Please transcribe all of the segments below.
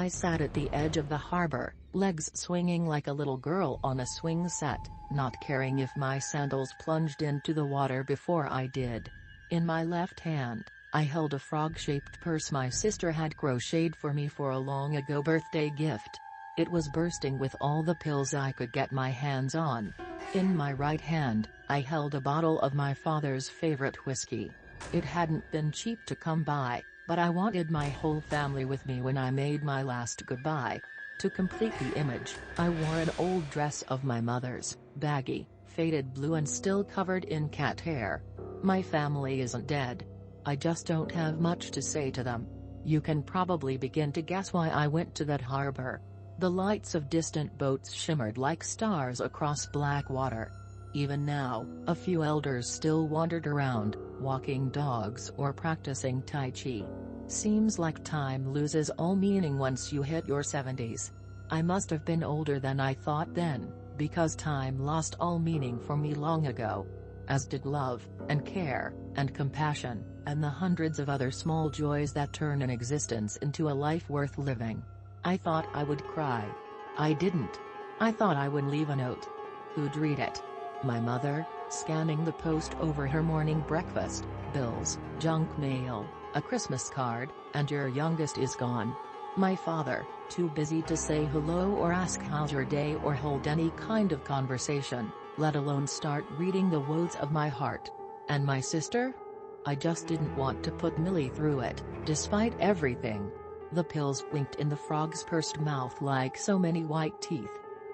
I sat at the edge of the harbor, legs swinging like a little girl on a swing set, not caring if my sandals plunged into the water before I did. In my left hand, I held a frog-shaped purse my sister had crocheted for me for a long ago birthday gift. It was bursting with all the pills I could get my hands on. In my right hand, I held a bottle of my father's favorite whiskey. It hadn't been cheap to come by, but I wanted my whole family with me when I made my last goodbye. To complete the image, I wore an old dress of my mother's, baggy, faded blue and still covered in cat hair. My family isn't dead. I just don't have much to say to them. You can probably begin to guess why I went to that harbor. The lights of distant boats shimmered like stars across black water. Even now, a few elders still wandered around, walking dogs or practicing Tai Chi. Seems like time loses all meaning once you hit your 70s. I must have been older than I thought then, because time lost all meaning for me long ago. As did love, and care, and compassion, and the hundreds of other small joys that turn an existence into a life worth living. I thought I would cry. I didn't. I thought I would leave a note. Who'd read it? My mother, scanning the post over her morning breakfast, bills, junk mail, a Christmas card, and your youngest is gone. My father, too busy to say hello or ask how's your day or hold any kind of conversation, let alone start reading the woes of my heart. And my sister? I just didn't want to put Millie through it, despite everything. The pills winked in the frog's pursed mouth like so many white teeth.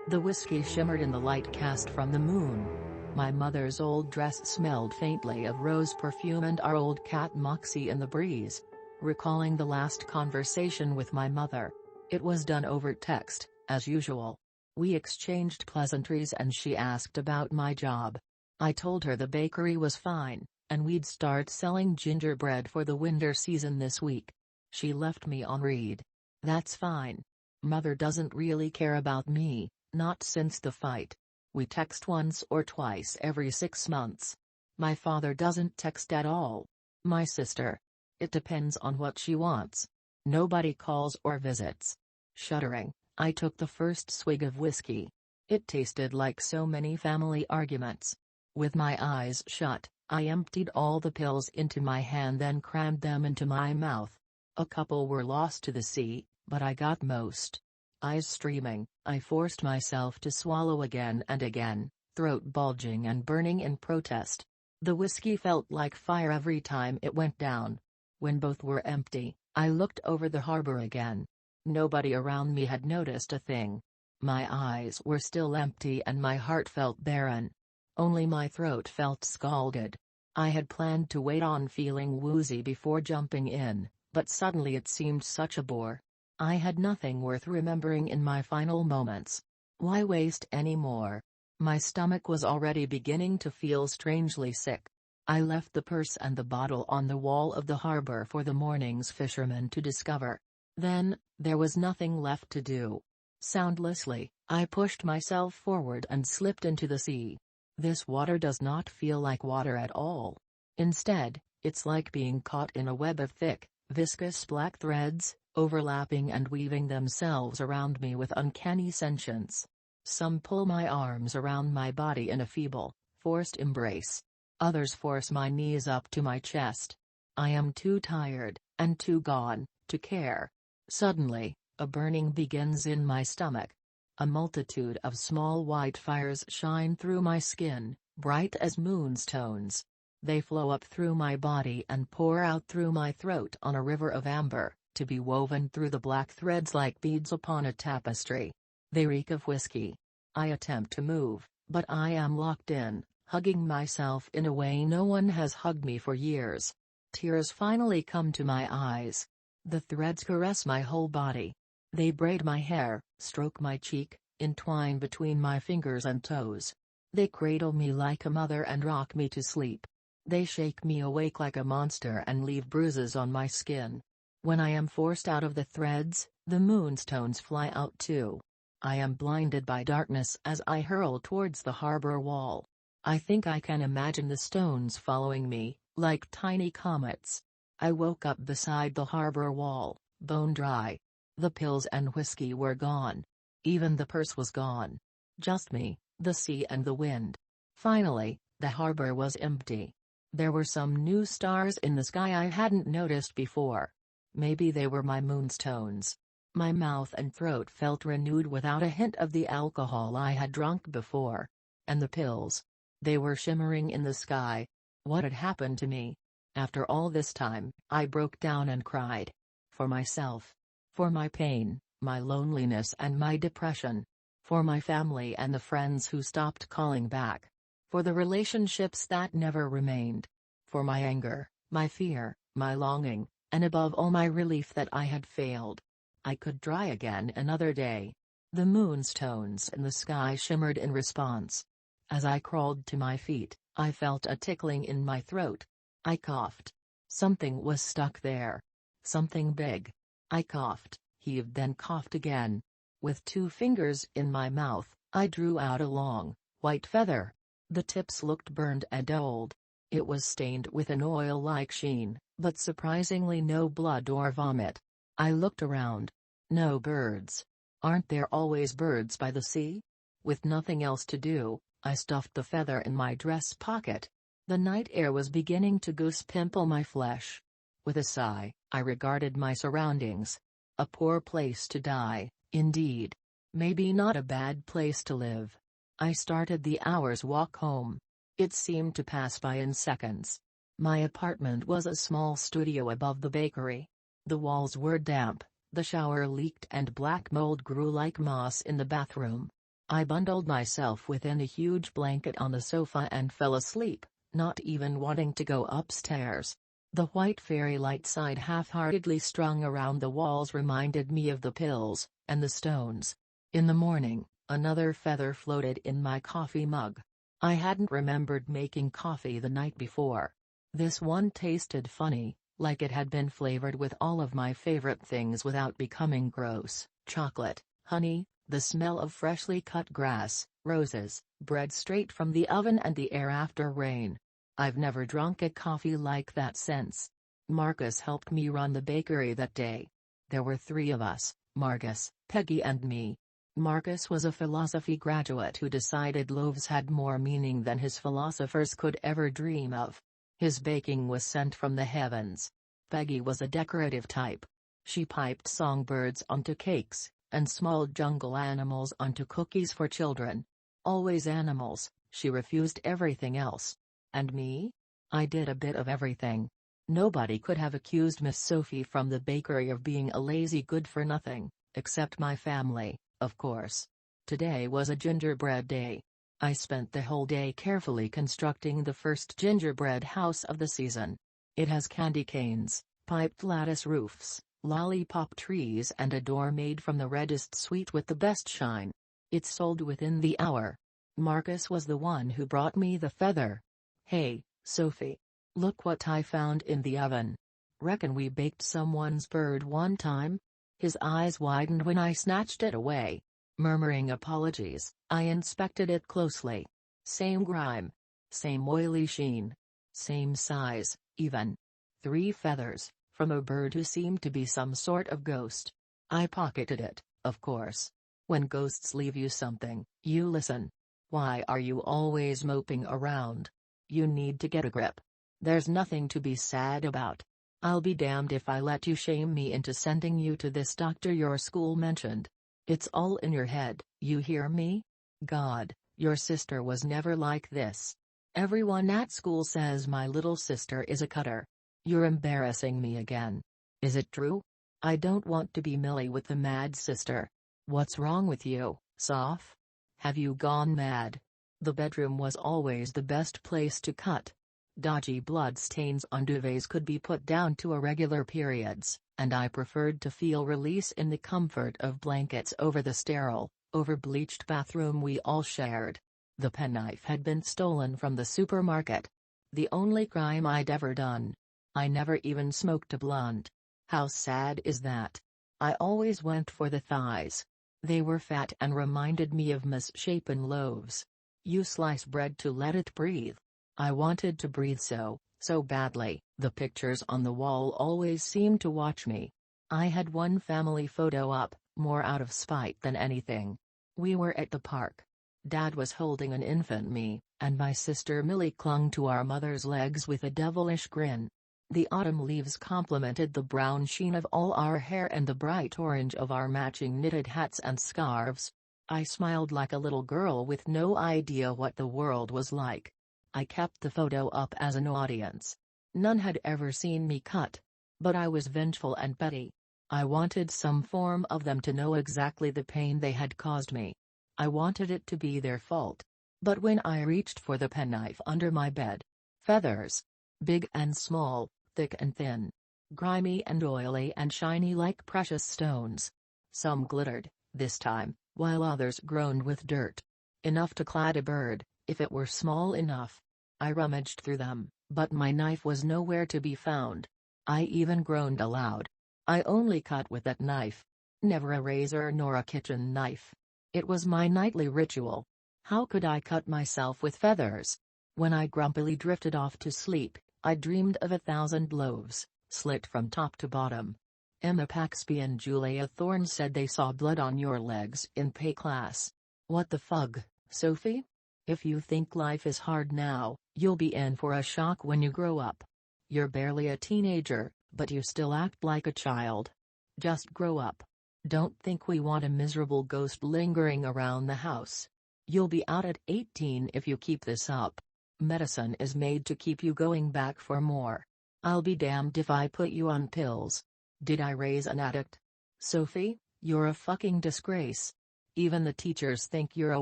The whiskey shimmered in the light cast from the moon. My mother's old dress smelled faintly of rose perfume and our old cat Moxie in the breeze. Recalling the last conversation with my mother. It was done over text, as usual. We exchanged pleasantries and she asked about my job. I told her the bakery was fine, and we'd start selling gingerbread for the winter season this week. She left me on read. That's fine. Mother doesn't really care about me, not since the fight. We text once or twice every 6 months. My father doesn't text at all. My sister. It depends on what she wants. Nobody calls or visits. Shuddering, I took the first swig of whiskey. It tasted like so many family arguments. With my eyes shut, I emptied all the pills into my hand then crammed them into my mouth. A couple were lost to the sea, but I got most. Eyes streaming, I forced myself to swallow again and again, throat bulging and burning in protest. The whiskey felt like fire every time it went down. When both were empty, I looked over the harbor again. Nobody around me had noticed a thing. My eyes were still empty and my heart felt barren. Only my throat felt scalded. I had planned to wait on feeling woozy before jumping in, but suddenly it seemed such a bore. I had nothing worth remembering in my final moments. Why waste any more? My stomach was already beginning to feel strangely sick. I left the purse and the bottle on the wall of the harbor for the morning's fishermen to discover. Then, there was nothing left to do. Soundlessly, I pushed myself forward and slipped into the sea. This water does not feel like water at all. Instead, it's like being caught in a web of thick, viscous black threads, overlapping and weaving themselves around me with uncanny sentience. Some pull my arms around my body in a feeble, forced embrace. Others force my knees up to my chest. I am too tired, and too gone, to care. Suddenly, a burning begins in my stomach. A multitude of small white fires shine through my skin, bright as moonstones. They flow up through my body and pour out through my throat on a river of amber, to be woven through the black threads like beads upon a tapestry. They reek of whiskey. I attempt to move, but I am locked in, hugging myself in a way no one has hugged me for years. Tears finally come to my eyes. The threads caress my whole body. They braid my hair, stroke my cheek, entwine between my fingers and toes. They cradle me like a mother and rock me to sleep. They shake me awake like a monster and leave bruises on my skin. When I am forced out of the threads, the moonstones fly out too. I am blinded by darkness as I hurl towards the harbor wall. I think I can imagine the stones following me, like tiny comets. I woke up beside the harbor wall, bone dry. The pills and whiskey were gone. Even the purse was gone. Just me, the sea and the wind. Finally, the harbor was empty. There were some new stars in the sky I hadn't noticed before. Maybe they were my moonstones. My mouth and throat felt renewed without a hint of the alcohol I had drunk before. And the pills. They were shimmering in the sky. What had happened to me? After all this time, I broke down and cried. For myself. For my pain, my loneliness and my depression. For my family and the friends who stopped calling back. For the relationships that never remained. For my anger, my fear, my longing, and above all my relief that I had failed. I could try again another day. The moonstones in the sky shimmered in response. As I crawled to my feet, I felt a tickling in my throat. I coughed. Something was stuck there. Something big. I coughed, heaved, then coughed again. With 2 fingers in my mouth, I drew out a long, white feather. The tips looked burned and old. It was stained with an oil-like sheen, but surprisingly no blood or vomit. I looked around. No birds. Aren't there always birds by the sea? With nothing else to do, I stuffed the feather in my dress pocket. The night air was beginning to goose-pimple my flesh. With a sigh, I regarded my surroundings. A poor place to die, indeed. Maybe not a bad place to live. I started the hour's walk home. It seemed to pass by in seconds. My apartment was a small studio above the bakery. The walls were damp, the shower leaked and black mold grew like moss in the bathroom. I bundled myself within a huge blanket on the sofa and fell asleep, not even wanting to go upstairs. The white fairy light sign half-heartedly strung around the walls reminded me of the pills, and the stones. In the morning, another feather floated in my coffee mug. I hadn't remembered making coffee the night before. This one tasted funny, like it had been flavored with all of my favorite things without becoming gross: chocolate, honey, the smell of freshly cut grass, roses, bread straight from the oven and the air after rain. I've never drunk a coffee like that since. Marcus helped me run the bakery that day. There were 3 of us, Marcus, Peggy and me. Marcus was a philosophy graduate who decided loaves had more meaning than his philosophers could ever dream of. His baking was sent from the heavens. Peggy was a decorative type. She piped songbirds onto cakes, and small jungle animals onto cookies for children. Always animals, she refused everything else. And me? I did a bit of everything. Nobody could have accused Miss Sophie from the bakery of being a lazy good-for-nothing, except my family, of course. Today was a gingerbread day. I spent the whole day carefully constructing the first gingerbread house of the season. It has candy canes, piped lattice roofs, lollipop trees and a door made from the reddest sweet with the best shine. It sold within the hour. Marcus was the one who brought me the feather. Hey, Sophie. Look what I found in the oven. Reckon we baked someone's bird one time? His eyes widened when I snatched it away. Murmuring apologies, I inspected it closely. Same grime. Same oily sheen. Same size, even. 3 feathers, from a bird who seemed to be some sort of ghost. I pocketed it, of course. When ghosts leave you something, you listen. Why are you always moping around? You need to get a grip. There's nothing to be sad about. I'll be damned if I let you shame me into sending you to this doctor your school mentioned. It's all in your head, you hear me? God, your sister was never like this. Everyone at school says my little sister is a cutter. You're embarrassing me again. Is it true? I don't want to be Millie with the mad sister. What's wrong with you, Soph? Have you gone mad? The bedroom was always the best place to cut. Dodgy blood stains on duvets could be put down to irregular periods, and I preferred to feel release in the comfort of blankets over the sterile, over-bleached bathroom we all shared. The penknife had been stolen from the supermarket. The only crime I'd ever done. I never even smoked a blunt. How sad is that? I always went for the thighs. They were fat and reminded me of misshapen loaves. You slice bread to let it breathe. I wanted to breathe so badly. The pictures on the wall always seemed to watch me. I had one family photo up, more out of spite than anything. We were at the park. Dad was holding an infant me, and my sister Millie clung to our mother's legs with a devilish grin. The autumn leaves complemented the brown sheen of all our hair and the bright orange of our matching knitted hats and scarves. I smiled like a little girl with no idea what the world was like. I kept the photo up as an audience. None had ever seen me cut. But I was vengeful and petty. I wanted some form of them to know exactly the pain they had caused me. I wanted it to be their fault. But when I reached for the penknife under my bed, feathers, big and small, thick and thin, grimy and oily and shiny like precious stones. Some glittered, this time, while others groaned with dirt. Enough to clad a bird, if it were small enough. I rummaged through them, but my knife was nowhere to be found. I even groaned aloud. I only cut with that knife. Never a razor nor a kitchen knife. It was my nightly ritual. How could I cut myself with feathers? When I grumpily drifted off to sleep, I dreamed of 1,000 loaves, slit from top to bottom. Emma Paxby and Julia Thorne said they saw blood on your legs in PE class. What the fug, Sophie? If you think life is hard now, you'll be in for a shock when you grow up. You're barely a teenager, but you still act like a child. Just grow up. Don't think we want a miserable ghost lingering around the house. You'll be out at 18 if you keep this up. Medicine is made to keep you going back for more. I'll be damned if I put you on pills. Did I raise an addict? Sophie, you're a fucking disgrace. Even the teachers think you're a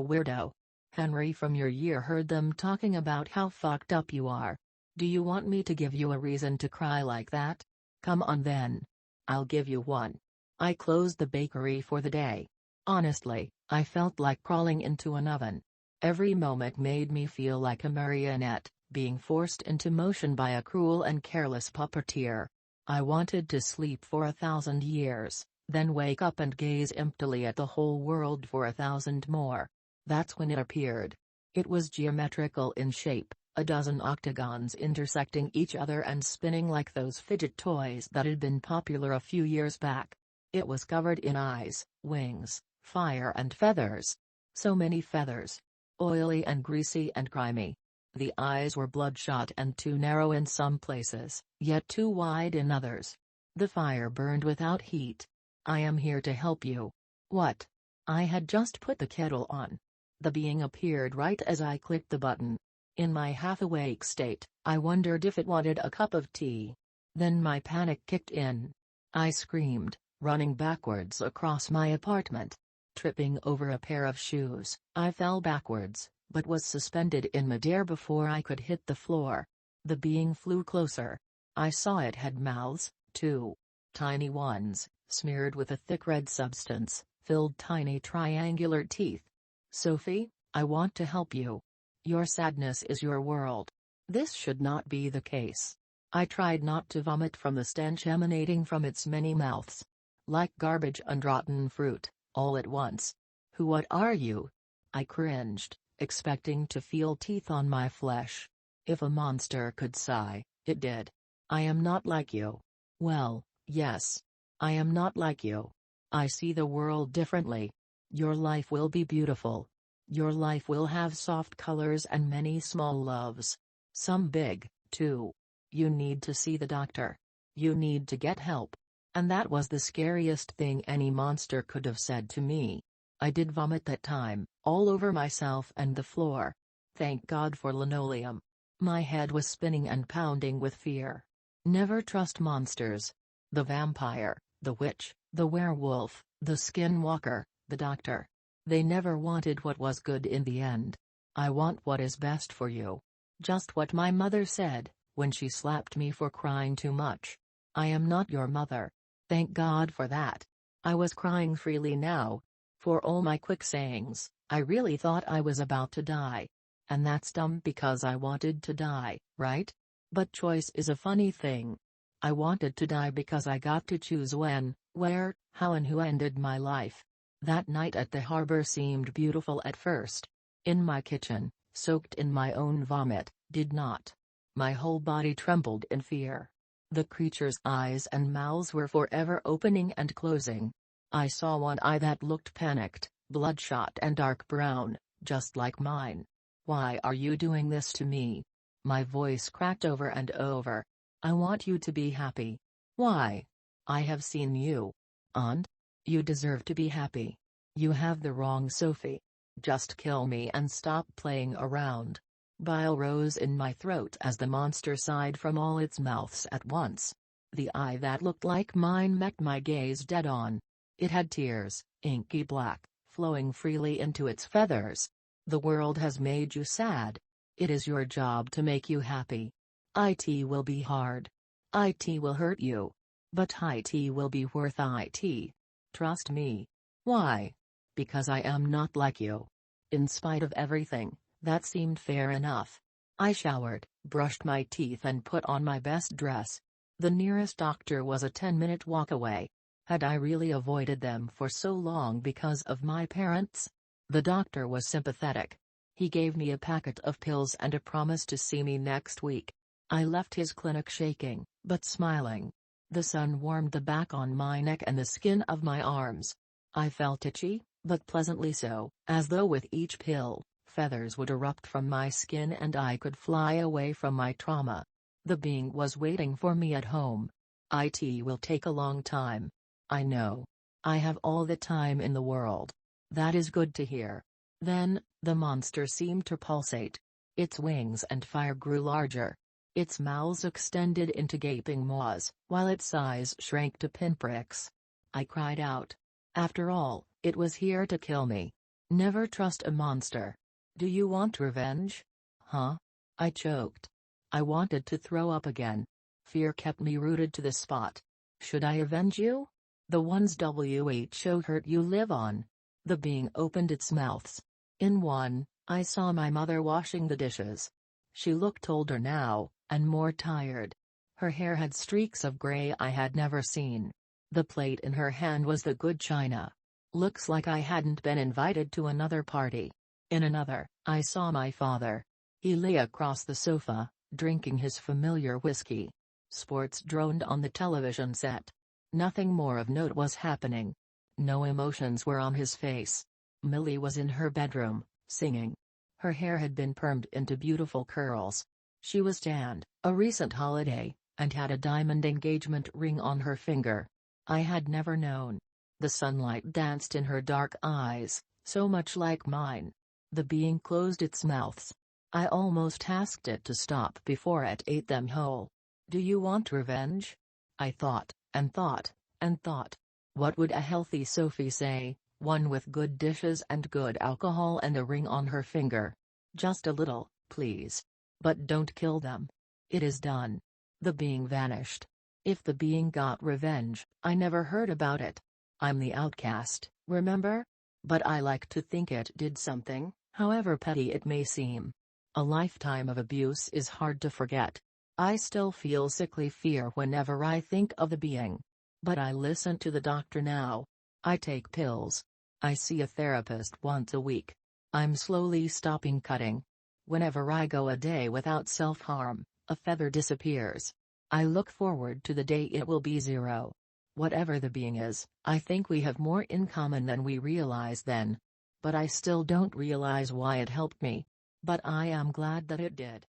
weirdo. Henry from your year heard them talking about how fucked up you are. Do you want me to give you a reason to cry like that? Come on then. I'll give you one. I closed the bakery for the day. Honestly, I felt like crawling into an oven. Every moment made me feel like a marionette, being forced into motion by a cruel and careless puppeteer. I wanted to sleep for 1,000 years, then wake up and gaze emptily at the whole world for 1,000 more. That's when it appeared. It was geometrical in shape, a dozen octagons intersecting each other and spinning like those fidget toys that had been popular a few years back. It was covered in eyes, wings, fire and feathers. So many feathers. Oily and greasy and grimy. The eyes were bloodshot and too narrow in some places, yet too wide in others. The fire burned without heat. I am here to help you. What? I had just put the kettle on. The being appeared right as I clicked the button. In my half-awake state, I wondered if it wanted a cup of tea. Then my panic kicked in. I screamed, running backwards across my apartment. Tripping over a pair of shoes, I fell backwards, but was suspended in midair before I could hit the floor. The being flew closer. I saw it had mouths, too. Tiny ones, smeared with a thick red substance, filled tiny triangular teeth. Sophie, I want to help you. Your sadness is your world. This should not be the case. I tried not to vomit from the stench emanating from its many mouths. Like garbage and rotten fruit, all at once. What are you? I cringed, expecting to feel teeth on my flesh. If a monster could sigh, it did. I am not like you. Well, yes. I am not like you. I see the world differently. Your life will be beautiful. Your life will have soft colors and many small loves. Some big, too. You need to see the doctor. You need to get help. And that was the scariest thing any monster could have said to me. I did vomit that time, all over myself and the floor. Thank God for linoleum. My head was spinning and pounding with fear. Never trust monsters. The vampire, the witch, the werewolf, the skinwalker, the doctor. They never wanted what was good in the end. I want what is best for you. Just what my mother said, when she slapped me for crying too much. I am not your mother. Thank God for that. I was crying freely now. For all my quick sayings, I really thought I was about to die. And that's dumb because I wanted to die, right? But choice is a funny thing. I wanted to die because I got to choose when, where, how and who ended my life. That night at the harbor seemed beautiful at first. In my kitchen, soaked in my own vomit, did not. My whole body trembled in fear. The creature's eyes and mouths were forever opening and closing. I saw one eye that looked panicked, bloodshot and dark brown, just like mine. "Why are you doing this to me?" My voice cracked over and over. "I want you to be happy." "Why? I have seen you. And? You deserve to be happy. You have the wrong Sophie. Just kill me and stop playing around." Bile rose in my throat as the monster sighed from all its mouths at once. The eye that looked like mine met my gaze dead on. It had tears, inky black, flowing freely into its feathers. "The world has made you sad. It is your job to make you happy. It will be hard. It will hurt you. But it will be worth it. Trust me." "Why?" "Because I am not like you." In spite of everything, that seemed fair enough. I showered, brushed my teeth and put on my best dress. The nearest doctor was a 10-minute walk away. Had I really avoided them for so long because of my parents? The doctor was sympathetic. He gave me a packet of pills and a promise to see me next week. I left his clinic shaking, but smiling. The sun warmed the back on my neck and the skin of my arms. I felt itchy, but pleasantly so, as though with each pill, feathers would erupt from my skin and I could fly away from my trauma. The being was waiting for me at home. "It will take a long time. I know. I have all the time in the world." "That is good to hear." Then, the monster seemed to pulsate. Its wings and fire grew larger. Its mouths extended into gaping maws, while its eyes shrank to pinpricks. I cried out. After all, it was here to kill me. Never trust a monster. "Do you want revenge?" "Huh?" I choked. I wanted to throw up again. Fear kept me rooted to the spot. "Should I avenge you? The ones WHO hurt you live on." The being opened its mouths. In one, I saw my mother washing the dishes. She looked older now, and more tired. Her hair had streaks of gray I had never seen. The plate in her hand was the good china. Looks like I hadn't been invited to another party. In another, I saw my father. He lay across the sofa, drinking his familiar whiskey. Sports droned on the television set. Nothing more of note was happening. No emotions were on his face. Millie was in her bedroom, singing. Her hair had been permed into beautiful curls. She was tanned, a recent holiday, and had a diamond engagement ring on her finger. I had never known. The sunlight danced in her dark eyes, so much like mine. The being closed its mouths. I almost asked it to stop before it ate them whole. "Do you want revenge?" I thought, and thought, and thought. What would a healthy Sophie say, one with good dishes and good alcohol and a ring on her finger? "Just a little, please. But don't kill them." It is done. The being vanished. If the being got revenge, I never heard about it. I'm the outcast, remember? But I like to think it did something, however petty it may seem. A lifetime of abuse is hard to forget. I still feel sickly fear whenever I think of the being. But I listen to the doctor now. I take pills. I see a therapist once a week. I'm slowly stopping cutting. Whenever I go a day without self-harm, a feather disappears. I look forward to the day it will be 0. Whatever the being is, I think we have more in common than we realize then. But I still don't realize why it helped me. But I am glad that it did.